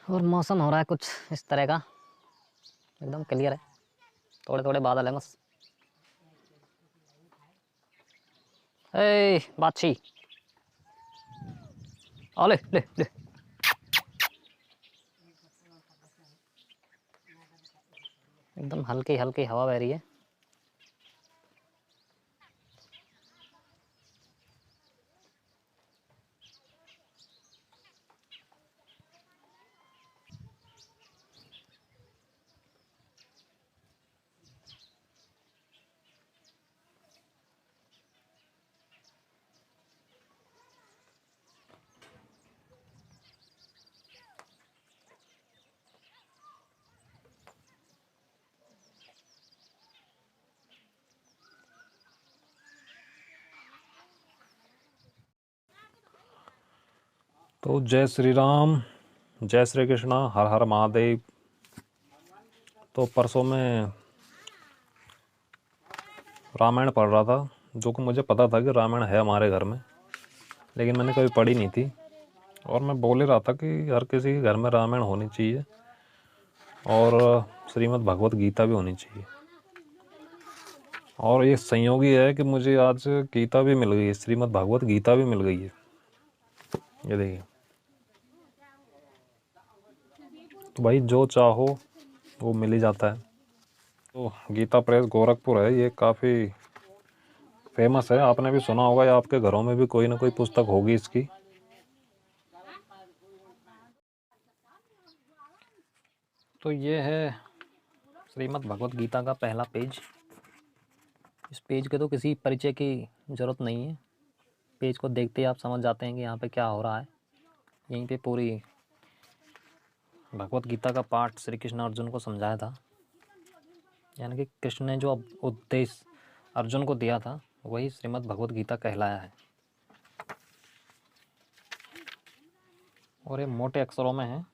और मौसम हो रहा है कुछ इस तरह का, एकदम क्लियर है, थोड़े थोड़े बादल है बस। ए बाछी, आ ले ले ले। एकदम हल्की हल्की हवा बह रही है। तो जय श्री राम, जय श्री कृष्णा, हर हर महादेव। तो परसों में रामायण पढ़ रहा था, जो कि मुझे पता था कि रामायण है हमारे घर में, लेकिन मैंने कभी पढ़ी नहीं थी। और मैं बोल ही रहा था कि हर किसी के घर में रामायण होनी चाहिए और श्रीमद् भगवत गीता भी होनी चाहिए। और ये संयोगी है कि मुझे आज गीता भी मिल गई है, श्रीमद् भगवत गीता भी मिल गई है। ये देखिए, तो भाई जो चाहो वो मिल ही जाता है। तो गीता प्रेस गोरखपुर है, ये काफ़ी फेमस है, आपने भी सुना होगा या आपके घरों में भी कोई ना कोई पुस्तक होगी इसकी। तो ये है श्रीमद् भगवत गीता का पहला पेज। इस पेज के तो किसी परिचय की ज़रूरत नहीं है, पेज को देखते ही आप समझ जाते हैं कि यहाँ पे क्या हो रहा है। यहीं पे पूरी भगवत गीता का पाठ श्री कृष्ण अर्जुन को समझाया था, यानी कि कृष्ण ने जो उपदेश अर्जुन को दिया था वही श्रीमद् भगवत गीता कहलाया है। और ये मोटे अक्षरों में है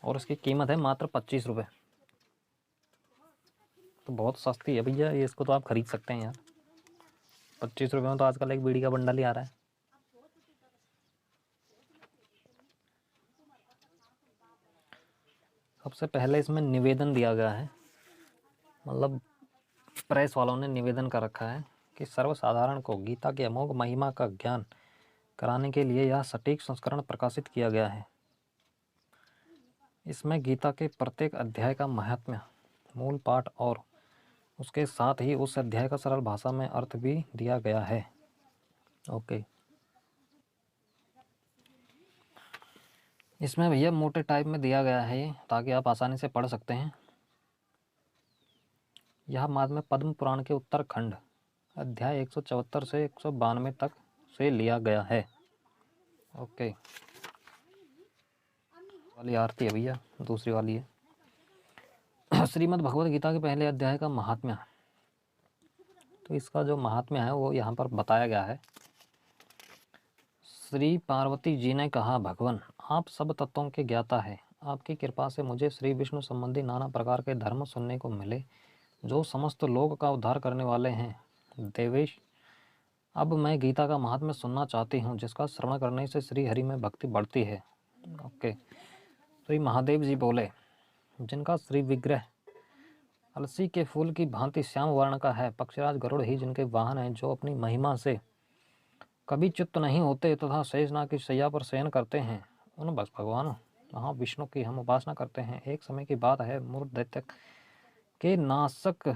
और इसकी कीमत है मात्र 25 रुपये। तो बहुत सस्ती है भैया ये, इसको तो आप खरीद सकते हैं यार। 25 रुपये में तो आजकल एक बीड़ी का बंडल ही आ रहा है। सबसे पहले इसमें निवेदन दिया गया है, मतलब प्रेस वालों ने निवेदन कर रखा है कि सर्वसाधारण को गीता की अमोघ महिमा का ज्ञान कराने के लिए यह सटीक संस्करण प्रकाशित किया गया है। इसमें गीता के प्रत्येक अध्याय का महात्म्य, मूल पाठ और उसके साथ ही उस अध्याय का सरल भाषा में अर्थ भी दिया गया है। ओके, इसमें भैया मोटे टाइप में दिया गया है ताकि आप आसानी से पढ़ सकते हैं। यह महात्म्य पद्म पुराण के उत्तरखंड अध्याय 174 से 192 तक से लिया गया है। ओके, वाली आरती है भैया, दूसरी वाली है श्रीमद् भगवद गीता के पहले अध्याय का महात्म्य। तो इसका जो महात्म्य है वो यहाँ पर बताया गया है। श्री पार्वती जी ने कहा, भगवान आप सब तत्वों के ज्ञाता है, आपकी कृपा से मुझे श्री विष्णु संबंधी नाना प्रकार के धर्म सुनने को मिले जो समस्त लोक का उद्धार करने वाले हैं। देवेश, अब मैं गीता का महात्म्य सुनना चाहती हूँ जिसका श्रवण करने से श्री हरि में भक्ति बढ़ती है। ओके, तो ये महादेव जी बोले, जिनका श्री विग्रह अलसी के फूल की भांति श्याम वर्ण का है, पक्षराज गरुड़ ही जिनके वाहन हैं, जो अपनी महिमा से कभी च्युत नहीं होते तथा शेषनाग की शैया पर शयन करते हैं, उन भगवान महाविष्णु की हम उपासना करते हैं। एक समय की बात है, मूर्ख दैत्य के नाशक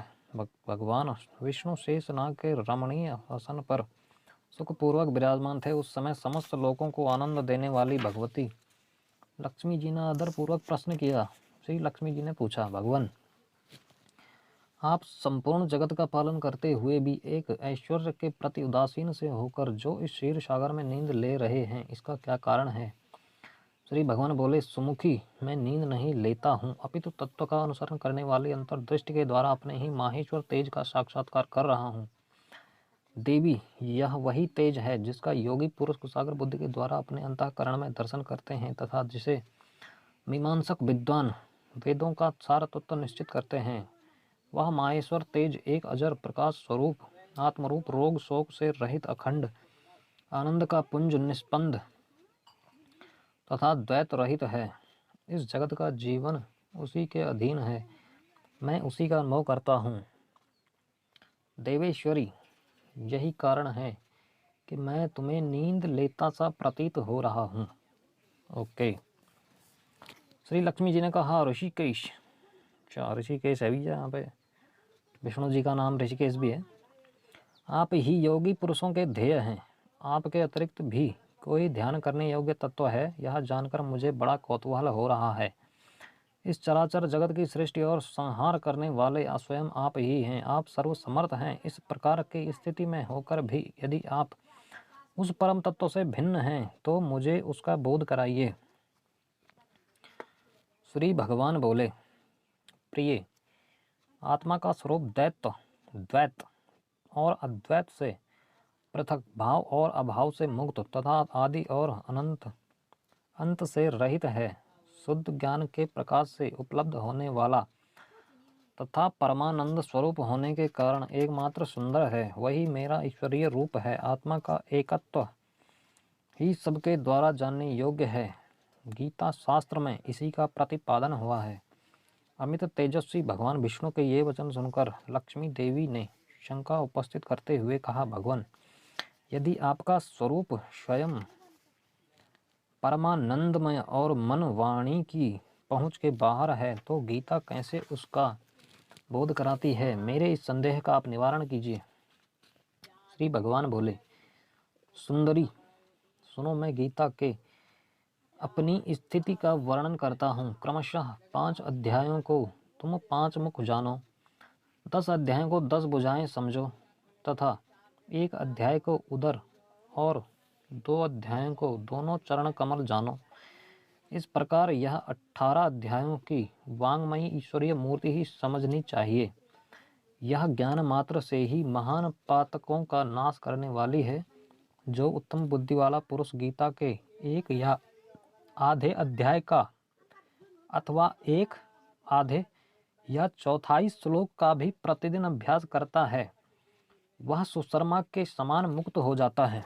भगवान विष्णु शेषनाग के रमणीय आसन पर सुखपूर्वक विराजमान थे। उस समय समस्त लोगों को आनंद देने वाली भगवती लक्ष्मी जी ने आदरपूर्वक प्रश्न किया। श्री लक्ष्मी जी ने पूछा, भगवान आप संपूर्ण जगत का पालन करते हुए भी एक ऐश्वर्य के प्रति उदासीन से होकर जो इस क्षीर सागर में नींद ले रहे हैं, इसका क्या कारण है? श्री भगवान बोले, सुमुखी मैं नींद नहीं लेता हूँ, अपितु तत्व का अनुसरण करने वाली अंतर्दृष्टि के द्वारा अपने ही माहेश्वर तेज का साक्षात्कार कर रहा हूँ। देवी, यह वही तेज है जिसका योगी पुरुष कुशाग्र बुद्धि के द्वारा अपने अंतःकरण में दर्शन करते हैं तथा जिसे मीमांसक विद्वान वेदों का सार तत्व निश्चित करते हैं। वह माहेश्वर तेज एक अजर प्रकाश स्वरूप आत्मरूप, रोग शोक से रहित अखंड आनंद का पुंज निष्पंद तथा द्वैत रहित है। इस जगत का जीवन उसी के अधीन है, मैं उसी का अनुभव करता हूँ। देवेश्वरी, यही कारण है कि मैं तुम्हें नींद लेता सा प्रतीत हो रहा हूँ। ओके। श्री लक्ष्मी जी ने कहा, ऋषिकेश। अच्छा, ऋषिकेश है भी यहाँ पे, विष्णु जी का नाम ऋषिकेश भी है। आप ही योगी पुरुषों के ध्येय हैं। आपके अतिरिक्त भी कोई ध्यान करने योग्य तत्व है, यह जानकर मुझे बड़ा कौतूहल हो रहा है। इस चराचर जगत की सृष्टि और संहार करने वाले स्वयं आप ही हैं। आप सर्वसमर्थ हैं। इस प्रकार की स्थिति में होकर भी यदि आप उस परम तत्व से भिन्न हैं तो मुझे उसका बोध कराइए। श्री भगवान बोले, प्रिय, आत्मा का स्वरूप द्वैत और अद्वैत से पृथक, भाव और अभाव से मुक्त तथा आदि और अंत से रहित है। शुद्ध ज्ञान के प्रकाश से उपलब्ध होने वाला तथा परमानंद स्वरूप होने के कारण एकमात्र सुंदर है। वही मेरा ईश्वरीय रूप है। आत्मा का एकत्व ही सबके द्वारा जानने योग्य है। गीता शास्त्र में इसी का प्रतिपादन हुआ है। अमित तेजस्वी भगवान विष्णु के ये वचन सुनकर लक्ष्मी देवी ने शंका उपस्थित करते हुए कहा, भगवान, यदि आपका स्वरूप स्वयं परमानंदमय और मन वाणी की पहुँच के बाहर है तो गीता कैसे उसका बोध कराती है? मेरे इस संदेह का आप निवारण कीजिए। श्री भगवान बोले, सुंदरी, सुनो, मैं गीता के अपनी स्थिति का वर्णन करता हूँ। क्रमशः 5 अध्यायों को तुम 5 मुख जानो, 10 अध्यायों को 10 भुजाएं समझो तथा 1 अध्याय को उदर और 2 अध्यायों को दोनों चरण कमल जानो। इस प्रकार यह 18 अध्यायों की वांगमयी ईश्वरीय मूर्ति ही समझनी चाहिए। यह ज्ञान मात्र से ही महान पातकों का नाश करने वाली है। जो उत्तम बुद्धि वाला पुरुष गीता के 1 या आधे अध्याय का अथवा 1 आधे या चौथाई श्लोक का भी प्रतिदिन अभ्यास करता है, वह सुशर्मा के समान मुक्त हो जाता है।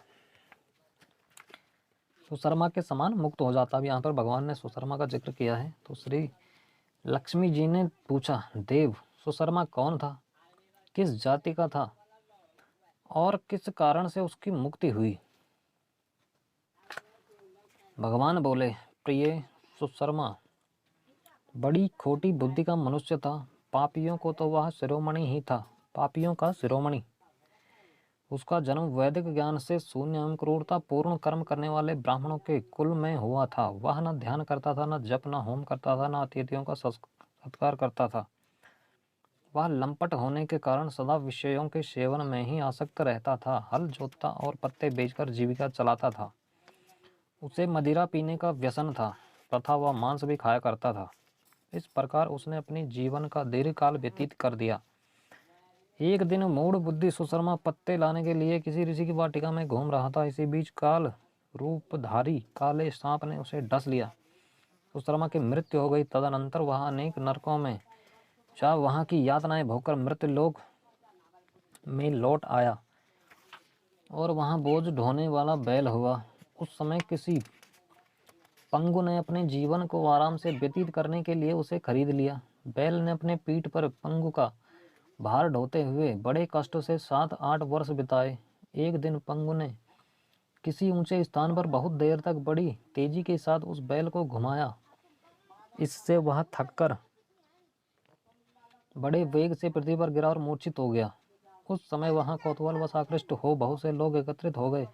सुशर्मा के समान मुक्त हो जाता है। यहाँ पर भगवान ने सुशर्मा का जिक्र किया है। तो श्री लक्ष्मी जी ने पूछा, देव, सुशर्मा कौन था, किस जाति का था और किस कारण से उसकी मुक्ति हुई? भगवान बोले, प्रिय सुशर्मा बड़ी खोटी बुद्धि का मनुष्य था। पापियों को तो वह शिरोमणि ही था, पापियों का शिरोमणि। उसका जन्म वैदिक ज्ञान से शून्य एवं क्रूरता पूर्ण कर्म करने वाले ब्राह्मणों के कुल में हुआ था। वह न ध्यान करता था, न जप, न होम करता था, न अतिथियों का सत्कार करता था। वह लंपट होने के कारण सदा विषयों के सेवन में ही आसक्त रहता था। हल जोतता और पत्ते बेचकर जीविका चलाता था। उसे मदिरा पीने का व्यसन था तथा वह मांस भी खाया करता था। इस प्रकार उसने अपनी जीवन का दीर्घकाल व्यतीत कर दिया। एक दिन मूढ़ बुद्धि सुशर्मा पत्ते लाने के लिए किसी ऋषि की वाटिका में घूम रहा था। इसी बीच काल रूपधारी काले सांप ने उसे डस लिया। सुशर्मा की मृत्यु हो गई। तदनंतर वह अनेक नरकों में वहाँ की यातनाएं भोगकर मृत्यु लोक में लौट आया और वहाँ बोझ ढोने वाला बैल हुआ। उस समय किसी पंगु ने अपने जीवन को आराम से व्यतीत करने के लिए उसे खरीद लिया। बैल ने अपने पीठ पर पंगु का भार ढोते हुए बड़े कष्ट से 7-8 वर्ष बिताए। एक दिन पंगु ने किसी ऊंचे स्थान पर बहुत देर तक बड़ी तेजी के साथ उस बैल को घुमाया। इससे वह थककर बड़े वेग से पृथ्वी पर गिरा और मूर्छित हो गया। उस समय वहां कौतूहलवश आकृष्ट हो बहुत से लोग एकत्रित हो गए।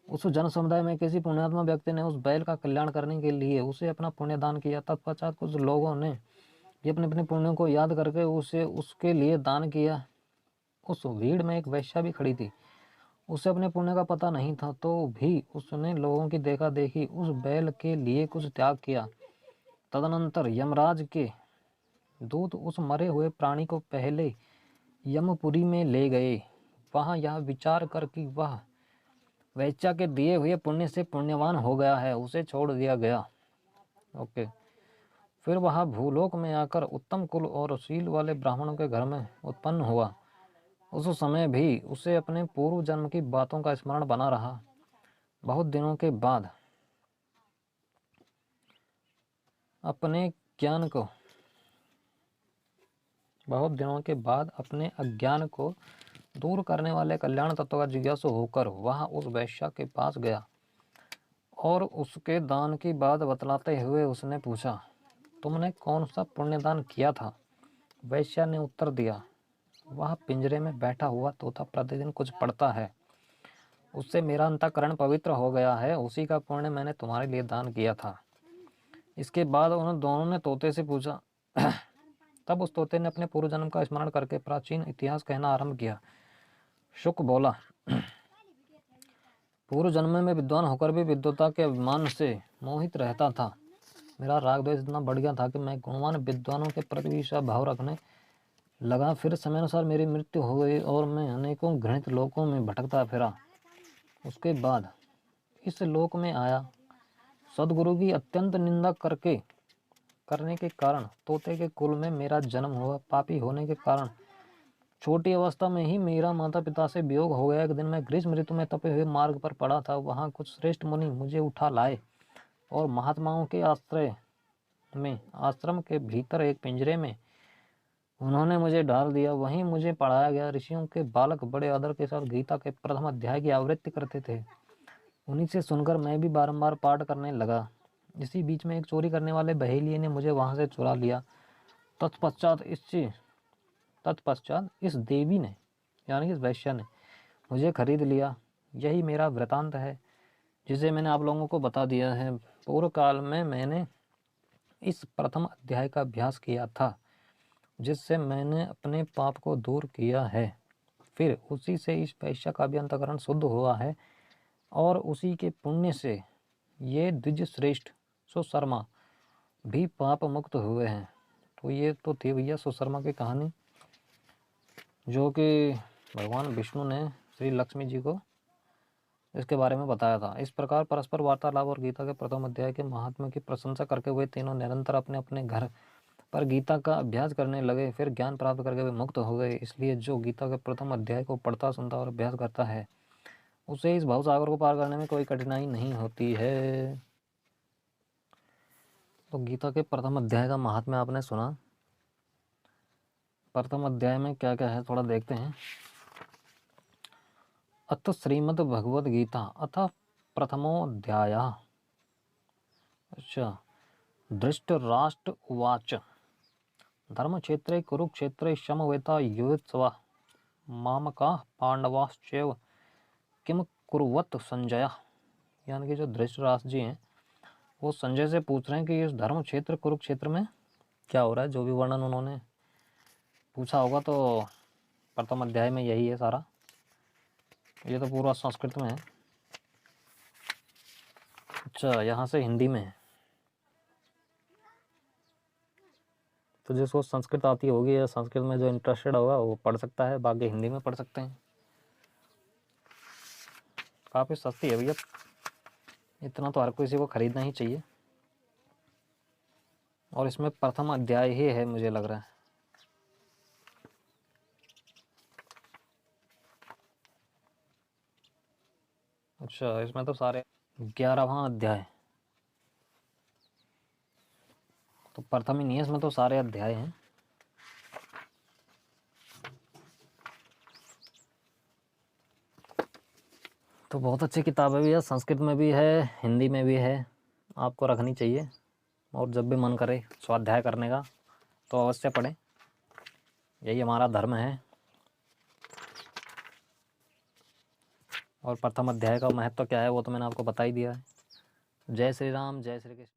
उस जन समुदाय में किसी पुण्यात्मा व्यक्ति ने उस बैल का कल्याण करने के लिए उसे अपना पुण्य दान किया। तत्पश्चात कुछ लोगों ने ये अपने अपने पुण्यों को याद करके उसे उसके लिए दान किया। उस भीड़ में एक वैश्या भी खड़ी थी। उसे अपने पुण्य का पता नहीं था तो भी उसने लोगों की देखा देखी उस बैल के लिए कुछ त्याग किया। तदनंतर यमराज के दूत उस मरे हुए प्राणी को पहले यमपुरी में ले गए। वहां यह विचार कर कि वह वैश्या के दिए हुए पुण्य से पुण्यवान हो गया है, उसे छोड़ दिया गया। ओके। फिर वह भूलोक में आकर उत्तम कुल और शील वाले ब्राह्मणों के घर में उत्पन्न हुआ। उस समय भी उसे अपने पूर्व जन्म की बातों का स्मरण बना रहा। बहुत दिनों के बाद अपने ज्ञान को बहुत दिनों के बाद अपने अज्ञान को दूर करने वाले कल्याण तत्व का जिज्ञासु होकर वह उस वैश्या के पास गया और उसके दान की बात बतलाते हुए उसने पूछा, तुमने कौन सा पुण्यदान किया था? वैश्या ने उत्तर दिया, वह पिंजरे में बैठा हुआ तोता प्रतिदिन कुछ पढ़ता है, उससे मेरा अंतःकरण पवित्र हो गया है, उसी का पुण्य मैंने तुम्हारे लिए दान किया था। इसके बाद उन दोनों ने तोते से पूछा। तब उस तोते ने अपने पूर्व जन्म का स्मरण करके प्राचीन इतिहास कहना आरंभ किया। शुक बोला, पूर्व जन्म में विद्वान होकर भी विद्वता के अभिमान से मोहित रहता था। मेरा राग द्वेष इतना बढ़ गया था कि मैं गुणवान विद्वानों के प्रति भी ईर्ष्या भाव रखने लगा। फिर समयानुसार मेरी मृत्यु हो गई और मैं अनेकों घृणित लोकों में भटकता फिरा। उसके बाद इस लोक में आया। सदगुरु की अत्यंत निंदा करने के कारण तोते के कुल में मेरा जन्म हुआ। पापी होने के कारण छोटी अवस्था में ही मेरा माता पिता से वियोग हो गया। एक दिन मैं ग्रीष्म ऋतु में तपे हुए मार्ग पर पड़ा था। वहाँ कुछ श्रेष्ठ मुनि मुझे उठा लाए और महात्माओं के आश्रम के भीतर एक पिंजरे में उन्होंने मुझे डाल दिया। वहीं मुझे पढ़ाया गया। ऋषियों के बालक बड़े आदर के साथ गीता के प्रथम अध्याय की आवृत्ति करते थे। उन्हीं से सुनकर मैं भी बारंबार पाठ करने लगा। इसी बीच में एक चोरी करने वाले बहेलिये ने मुझे वहां से चुरा लिया। तत्पश्चात इस देवी ने यानी इस वैश्या ने मुझे खरीद लिया। यही मेरा वृतांत है जिसे मैंने आप लोगों को बता दिया है। पूर्व काल में मैंने इस प्रथम अध्याय का अभ्यास किया था जिससे मैंने अपने पाप को दूर किया है। फिर उसी से इस वैश्या का भी अंतःकरण शुद्ध हुआ है और उसी के पुण्य से ये द्विज श्रेष्ठ सुशर्मा भी पाप मुक्त हुए हैं। तो ये तो थी भैया सुशर्मा की कहानी, जो कि भगवान विष्णु ने श्री लक्ष्मी जी को इसके बारे में बताया था। इस प्रकार परस्पर वार्तालाप और गीता के प्रथम अध्याय के महात्म्य की प्रशंसा करके वे तीनों निरंतर अपने अपने घर पर गीता का अभ्यास करने लगे। फिर ज्ञान प्राप्त करके वे मुक्त हो गए। इसलिए जो गीता के प्रथम अध्याय को पढ़ता, सुनता और अभ्यास करता है उसे इस भवसागर को पार करने में कोई कठिनाई नहीं होती है। तो गीता के प्रथम अध्याय का महात्म्य आपने सुना। प्रथम अध्याय में क्या क्या है थोड़ा देखते हैं। अथ श्रीमद् भगवद गीता अथ प्रथमोऽध्याय। अच्छा, धृतराष्ट्र उवाच धर्मक्षेत्रे कुरुक्षेत्रे समवेता युयुत्सवः मामकाः पांडवाश्चैव किम कुर्वत संजय। यानी कि जो धृतराष्ट्र जी हैं वो संजय से पूछ रहे हैं कि इस धर्म क्षेत्र कुरुक्षेत्र में क्या हो रहा है। जो भी वर्णन उन्होंने पूछा होगा तो प्रथम अध्याय में यही है सारा। ये तो पूरा संस्कृत में है। अच्छा, यहाँ से हिंदी में है। तो जिसको संस्कृत आती होगी या संस्कृत में जो इंटरेस्टेड होगा वो पढ़ सकता है, बाकी हिंदी में पढ़ सकते हैं। काफ़ी सस्ती है भैया, इतना तो हर किसी को खरीदना ही चाहिए। और इसमें प्रथम अध्याय ही है मुझे लग रहा है। अच्छा, इसमें तो सारे 11वां अध्याय, तो प्रथम ही नहीं है, इसमें तो सारे अध्याय हैं। तो बहुत अच्छी किताब है भैया, संस्कृत में भी है, हिंदी में भी है, आपको रखनी चाहिए। और जब भी मन करे स्वाध्याय करने का तो अवश्य पढ़ें, यही हमारा धर्म है। और प्रथम अध्याय का महत्व क्या है वो तो मैंने आपको बता ही दिया है। जय श्री राम, जय श्री कृष्ण।